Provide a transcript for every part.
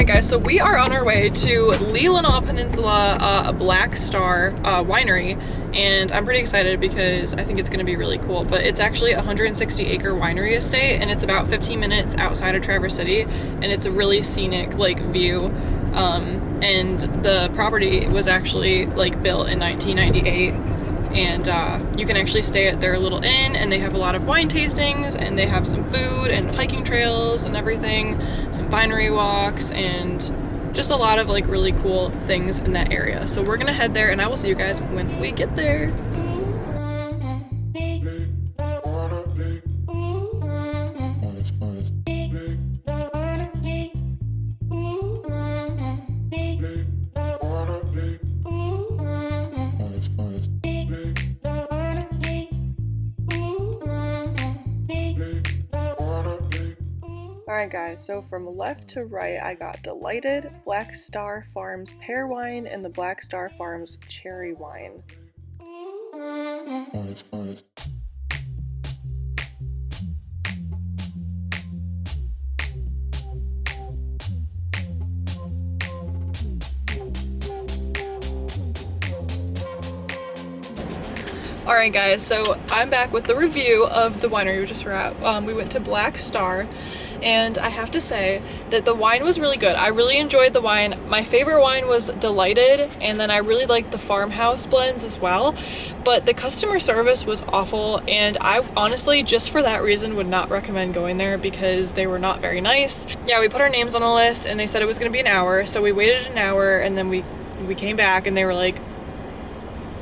Alright guys, so we are on our way to Leelanau Peninsula, a Black Star winery, and I'm pretty excited because I think it's going to be really cool. But it's actually a 160-acre winery estate, and it's about 15 minutes outside of Traverse City, and it's a really scenic view. And the property was actually built in 1998, and you can actually stay at their little inn, and they have a lot of wine tastings, and they have some food and hiking trails and everything, some vinery walks, and just a lot of really cool things in that area. So we're gonna head there, and I will see you guys when we get there. Alright guys, so from left to right I got Delighted, Black Star Farms pear wine, and the Black Star Farms cherry wine. Alright guys, so I'm back with the review of the winery we just were at. We went to Black Star, and I have to say that the wine was really good. I really enjoyed the wine. My favorite wine was Delighted, and then I really liked the farmhouse blends as well, but the customer service was awful, and I honestly, just for that reason, would not recommend going there because they were not very nice. Yeah, we put our names on the list, and they said it was going to be an hour, so we waited an hour, and then we came back, and they were like,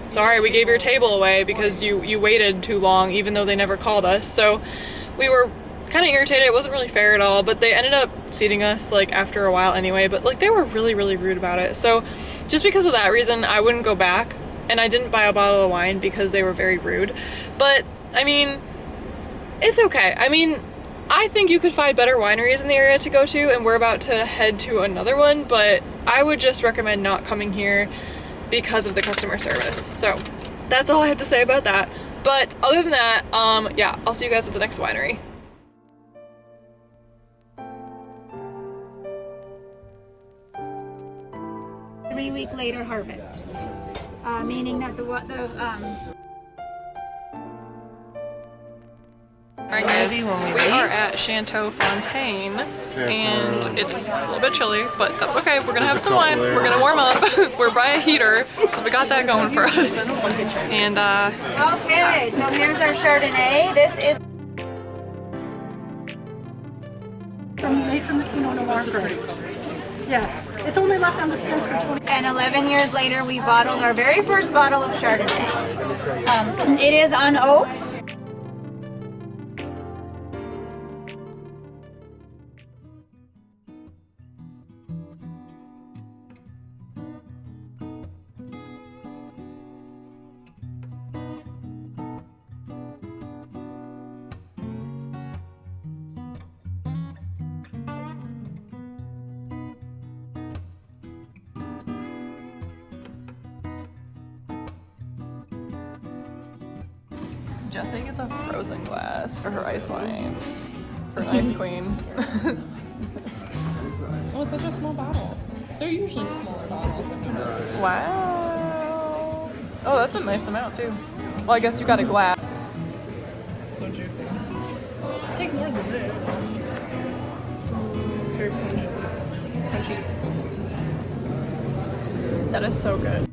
sorry, we gave your table away because you waited too long, even though they never called us. So we were kind of irritated. It wasn't really fair at all, but they ended up seating us after a while anyway, but they were really, really rude about it. So just because of that reason, I wouldn't go back, and I didn't buy a bottle of wine because they were very rude. But I mean, it's okay. I mean, I think you could find better wineries in the area to go to, and we're about to head to another one, but I would just recommend not coming here because of the customer service. So that's all I have to say about that. But other than that, yeah, I'll see you guys at the next winery. 3-week later harvest, meaning that Alright guys, we are at Chataeu Fontaine, and it's a little bit chilly, but that's okay. We're gonna have some wine, we're gonna warm up, we're by a heater, so we got that going for us. And okay, so here's our Chardonnay. This is made from the Pinot Noir fruit. Yeah, it's only left on the skins for 20. And 11 years later, we bottled our very first bottle of Chardonnay. It is unoaked. Jessie gets a frozen glass for her ice wine. For an ice queen. Oh, it's such a small bottle. They're usually smaller bottles. Wow. Oh, that's a nice amount too. Well, I guess you got a glass. It's so juicy. Take more than this. It's very pungent. Punchy. That is so good.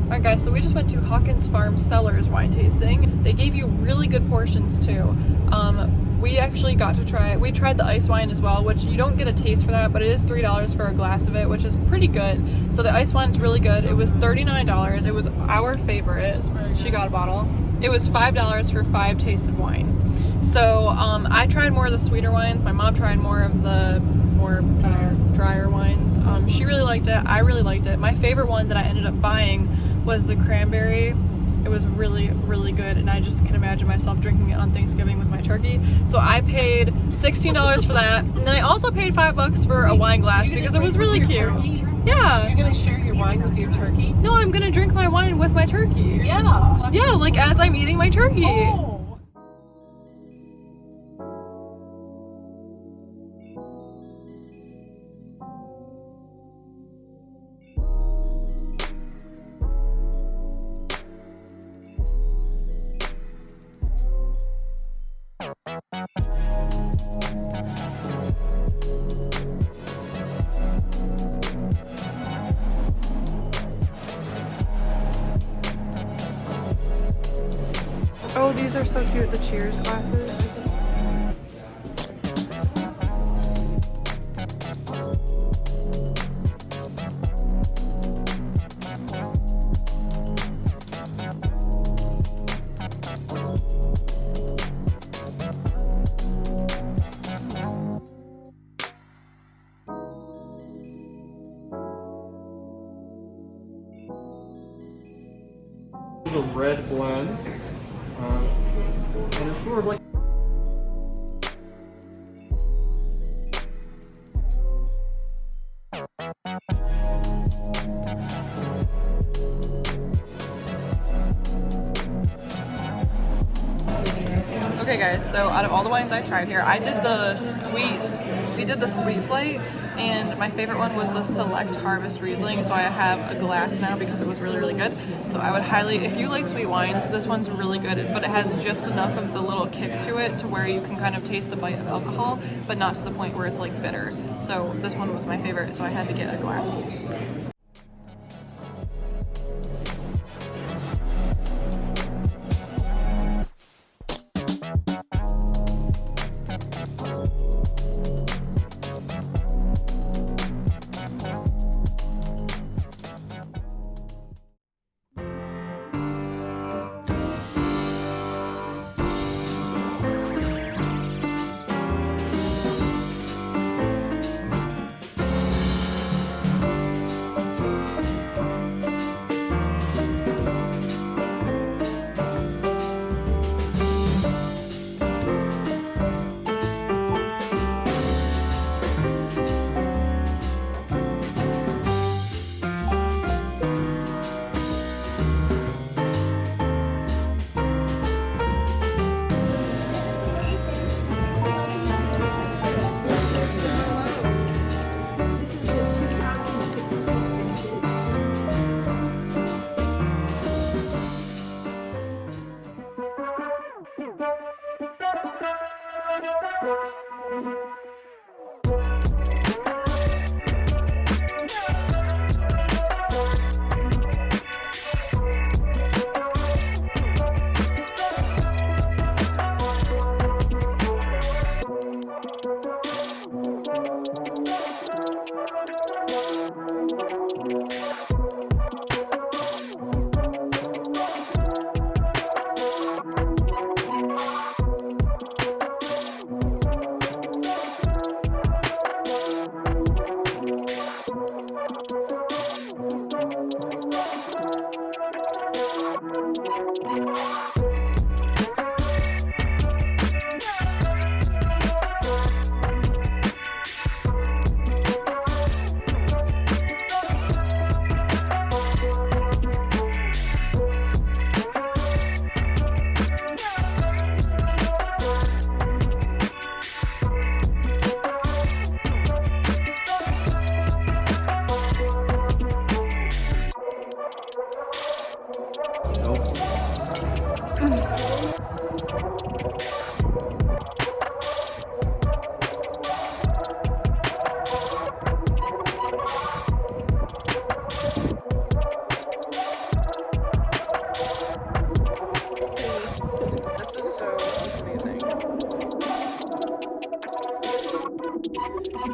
Alright guys, so we just went to Hawkins Cellars wine tasting. They gave you really good portions too. We actually got to we tried the ice wine as well, which you don't get a taste for that, but it is $3 for a glass of it, which is pretty good. So the ice wine's really good. It was $39. It was our favorite. She got a bottle. It was $5 for 5 tastes of wine. So I tried more of the sweeter wines. My mom tried more of the drier wines. She really liked it. I really liked it. My favorite one that I ended up buying was the cranberry It was really, really good, and I just can imagine myself drinking it on Thanksgiving with my turkey. So I paid $16 for that, and then I also paid $5 for a wine glass because it was really cute. Yeah. You're gonna share your wine with your turkey? No, I'm gonna drink my wine with my turkey. Yeah. Yeah, like as I'm eating my turkey. Oh. Oh, these are so cute, the cheers glasses. The red blend, and it's sort of like. Okay guys, so out of all the wines I tried here, we did the sweet flight, and my favorite one was the Select Harvest Riesling, so I have a glass now because it was really, really good. So I would highly, if you like sweet wines, this one's really good, but it has just enough of the little kick to it to where you can kind of taste the bite of alcohol, but not to the point where it's like bitter. So this one was my favorite, so I had to get a glass.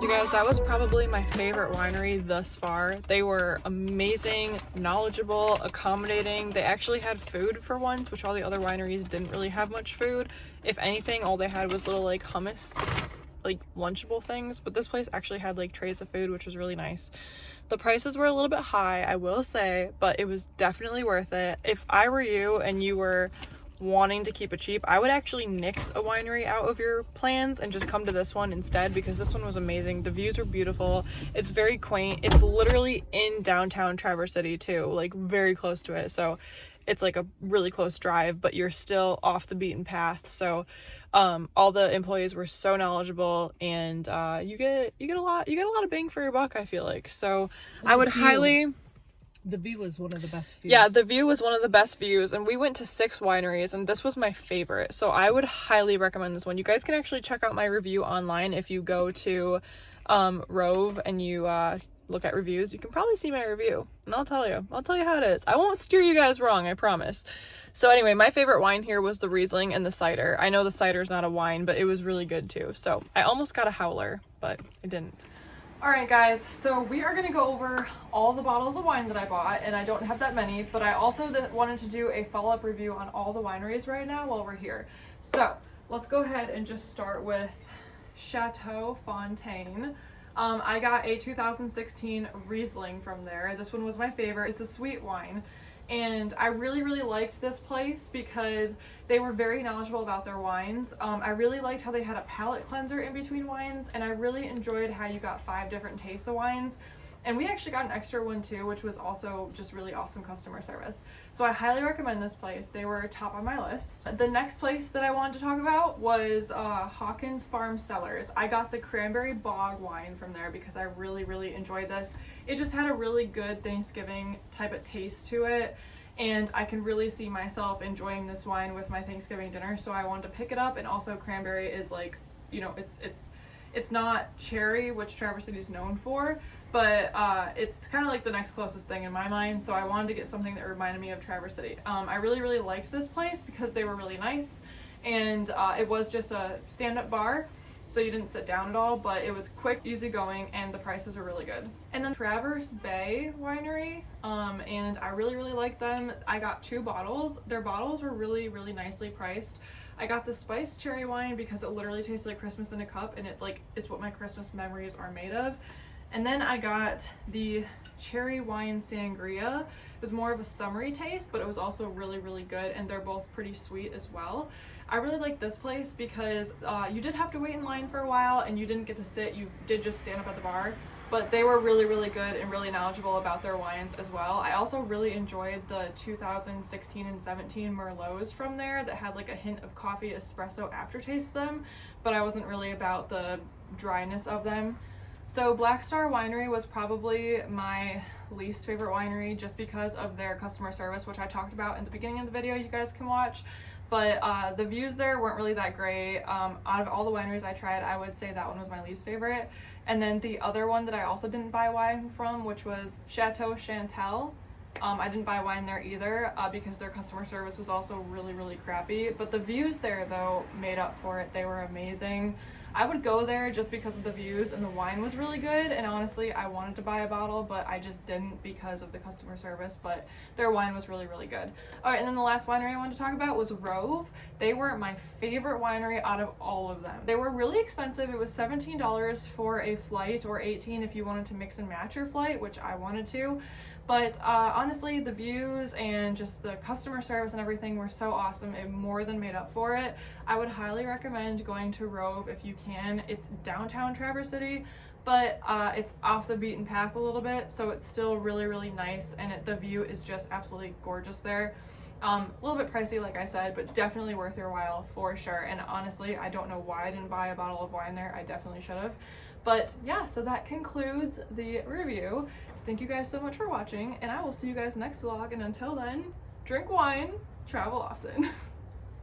You guys, that was probably my favorite winery thus far. They were amazing, knowledgeable, accommodating. They actually had food for once, which all the other wineries didn't really have much food. If anything, all they had was little like hummus like lunchable things, but this place actually had like trays of food, which was really nice. The prices were a little bit high, I will say, but it was definitely worth it. If I were you and you were wanting to keep it cheap, I would actually nix a winery out of your plans and just come to this one instead, because this one was amazing. The views were beautiful. It's very quaint. It's literally in downtown Traverse City too, like very close to it. So it's like a really close drive, but you're still off the beaten path. So all the employees were so knowledgeable, and you get a lot of bang for your buck, I feel like. So I would highly... The view was one of the best views. Yeah, the view was one of the best views, and we went to 6 wineries, and this was my favorite. So I would highly recommend this one. You guys can actually check out my review online. If you go to Rove and you look at reviews, you can probably see my review, and I'll tell you how it is. I won't steer you guys wrong, I promise. So anyway, my favorite wine here was the Riesling and the cider. I know the cider's not a wine, but it was really good too. So I almost got a howler, but I didn't. Alright guys, so we are going to go over all the bottles of wine that I bought, and I don't have that many, but I also wanted to do a follow-up review on all the wineries right now while we're here. So let's go ahead and just start with Chataeu Fontaine. I got a 2016 Riesling from there. This one was my favorite. It's a sweet wine. And I really liked this place because they were very knowledgeable about their wines. I really liked how they had a palate cleanser in between wines, and I really enjoyed how you got 5 different tastes of wines. And we actually got an extra one too, which was also just really awesome customer service. So I highly recommend this place. They were top on my list. The next place that I wanted to talk about was Hawkins Cellars. I got the cranberry bog wine from there because I really enjoyed this. It just had a really good Thanksgiving type of taste to it, and I can really see myself enjoying this wine with my Thanksgiving dinner, so I wanted to pick it up. And also cranberry is like, you know, it's not cherry, which Traverse City is known for, but it's kind of like the next closest thing in my mind, so I wanted to get something that reminded me of Traverse City. I really liked this place because they were really nice, and it was just a stand-up bar, so you didn't sit down at all, but it was quick, easygoing, and the prices were really good. And then Traverse Bay Winery, and I really liked them. I got 2 bottles. Their bottles were really nicely priced. I got the spiced cherry wine because it literally tastes like Christmas in a cup, and it like is what my Christmas memories are made of. And then I got the cherry wine sangria. It was more of a summery taste, but it was also really good, and they're both pretty sweet as well. I really like this place because you did have to wait in line for a while, and you didn't get to sit, you did just stand up at the bar, but they were really good and really knowledgeable about their wines as well. I also really enjoyed the 2016 and 17 Merlots from there that had like a hint of coffee espresso aftertaste to them, but I wasn't really about the dryness of them. So Black Star Winery was probably my least favorite winery just because of their customer service, which I talked about in the beginning of the video, you guys can watch. But the views there weren't really that great. Out of all the wineries I tried, I would say that one was my least favorite. And then the other one that I also didn't buy wine from, which was Chataeu Chantal. I didn't buy wine there either because their customer service was also really crappy. But the views there, though, made up for it. They were amazing. I would go there just because of the views, and the wine was really good, and honestly I wanted to buy a bottle, but I just didn't because of the customer service, but their wine was really good. Alright, and then the last winery I wanted to talk about was Rove. They were my favorite winery out of all of them. They were really expensive. It was $17 for a flight, or $18 if you wanted to mix and match your flight, which I wanted to. But honestly, the views and just the customer service and everything were so awesome. It more than made up for it. I would highly recommend going to Rove if you can. It's downtown Traverse City, but it's off the beaten path a little bit, so it's still really nice, and the view is just absolutely gorgeous there. A little bit pricey, like I said, but definitely worth your while for sure. And honestly, I don't know why I didn't buy a bottle of wine there. I definitely should have. But yeah, so that concludes the review. Thank you guys so much for watching, and I will see you guys next vlog. And until then, drink wine, travel often.